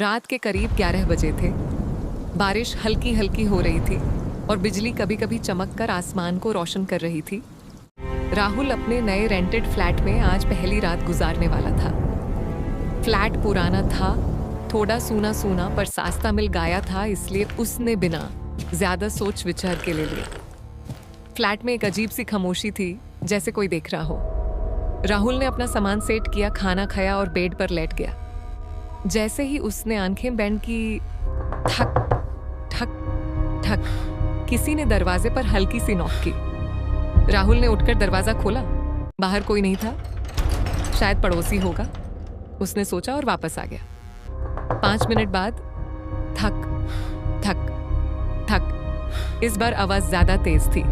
रात के करीब 11 बजे थे। बारिश हल्की हल्की हो रही थी और बिजली कभी कभी चमक कर आसमान को रोशन कर रही थी। राहुल अपने नए रेंटेड फ्लैट में आज पहली रात गुजारने वाला था। फ्लैट पुराना था, थोड़ा सूना सूना पर सस्ता मिल गया था, इसलिए उसने बिना ज्यादा सोच विचार के ले लिया। फ्लैट में एक अजीब सी खामोशी थी, जैसे कोई देख रहा हो। राहुल ने अपना सामान सेट किया, खाना खाया और बेड पर लेट गया। जैसे ही उसने आंखें बैंड की, ठक ठक ठक, किसी ने दरवाजे पर हल्की सी नॉक की। राहुल ने उठकर दरवाजा खोला। बाहर कोई नहीं था, शायद पड़ोसी होगा, उसने सोचा और वापस आ गया। 5 मिनट बाद थक थक थक, इस बार आवाज ज्यादा तेज थी।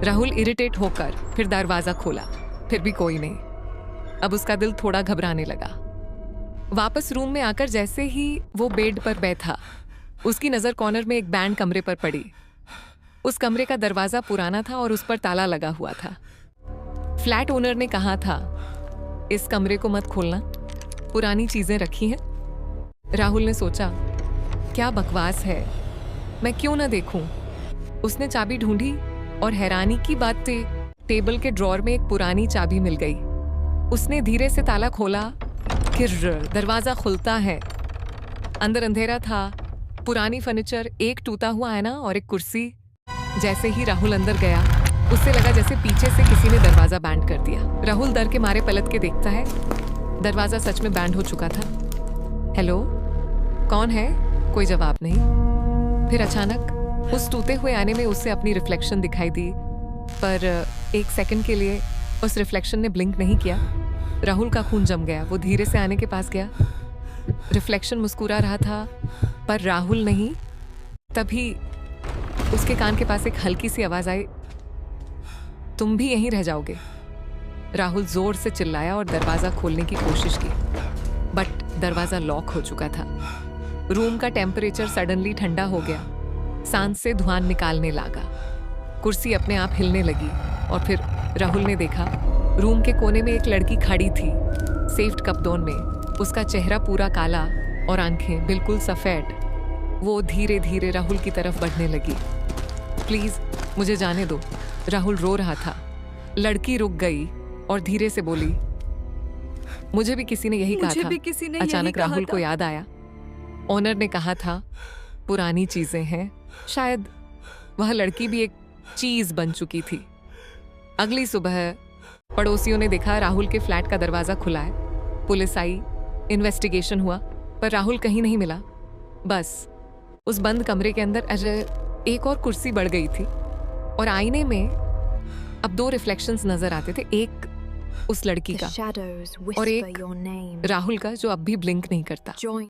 राहुल इरिटेट होकर फिर दरवाजा खोला, फिर भी कोई नहीं। अब उसका दिल थोड़ा घबराने लगा। वापस रूम में आकर जैसे ही वो बेड पर बैठा, उसकी नजर कॉर्नर में एक बैंड कमरे पर पड़ी। उस कमरे का दरवाजा पुराना था और उस पर ताला लगा हुआ था। फ्लैट ओनर ने कहा था, इस कमरे को मत खोलना, पुरानी चीजें रखी हैं। राहुल ने सोचा, क्या बकवास है, मैं क्यों ना देखूं। उसने चाबी ढूंढी और हैरानी की बात थी, टेबल के ड्रॉर में एक पुरानी चाबी मिल गई। उसने धीरे से ताला खोला, किर्र, दरवाजा खुलता है। अंदर अंधेरा था, पुरानी फर्नीचर, एक टूटा हुआ आईना और एक कुर्सी। जैसे ही राहुल अंदर गया, उससे लगा जैसे पीछे से किसी ने दरवाजा बैंड कर दिया। राहुल डर के मारे पलट के देखता है, दरवाजा सच में बैंड हो चुका था। हेलो, कौन है? कोई जवाब नहीं। फिर अचानक उस टूटे हुए आईने में उसे अपनी रिफ्लेक्शन दिखाई दी, पर एक सेकंड के लिए उस रिफ्लेक्शन ने ब्लिंक नहीं किया। राहुल का खून जम गया। वो धीरे से आने के पास गया। रिफ्लेक्शन मुस्कुरा रहा था, पर राहुल नहीं। तभी उसके कान के पास एक हल्की सी आवाज आई, तुम भी यहीं रह जाओगे। राहुल जोर से चिल्लाया और दरवाजा खोलने की कोशिश की, बट दरवाजा लॉक हो चुका था। रूम का टेम्परेचर सडनली ठंडा हो गया, सांस से धुआं निकालने लगा। कुर्सी अपने आप हिलने लगी और फिर राहुल ने देखा, रूम के कोने में एक लड़की खड़ी थी, सेफ्ट कपड़ों में। उसका चेहरा पूरा काला और आंखें बिल्कुल सफेद। वो धीरे धीरे राहुल की तरफ बढ़ने लगी। प्लीज मुझे जाने दो, राहुल रो रहा था। लड़की रुक गई और धीरे से बोली, मुझे भी किसी ने यही कहा था। अचानक राहुल को याद आया, ओनर ने कहा था, पुरानी चीजें हैं, शायद वह लड़की भी एक चीज बन चुकी थी। अगली सुबह पड़ोसियों ने देखा राहुल के फ्लैट का दरवाजा खुला है। पुलिस आई, इन्वेस्टिगेशन हुआ, पर राहुल कहीं नहीं मिला। बस उस बंद कमरे के अंदर एक और कुर्सी बढ़ गई थी और आईने में अब 2 रिफ्लेक्शंस नजर आते थे, एक उस लड़की का और एक राहुल का, जो अब भी ब्लिंक नहीं करता।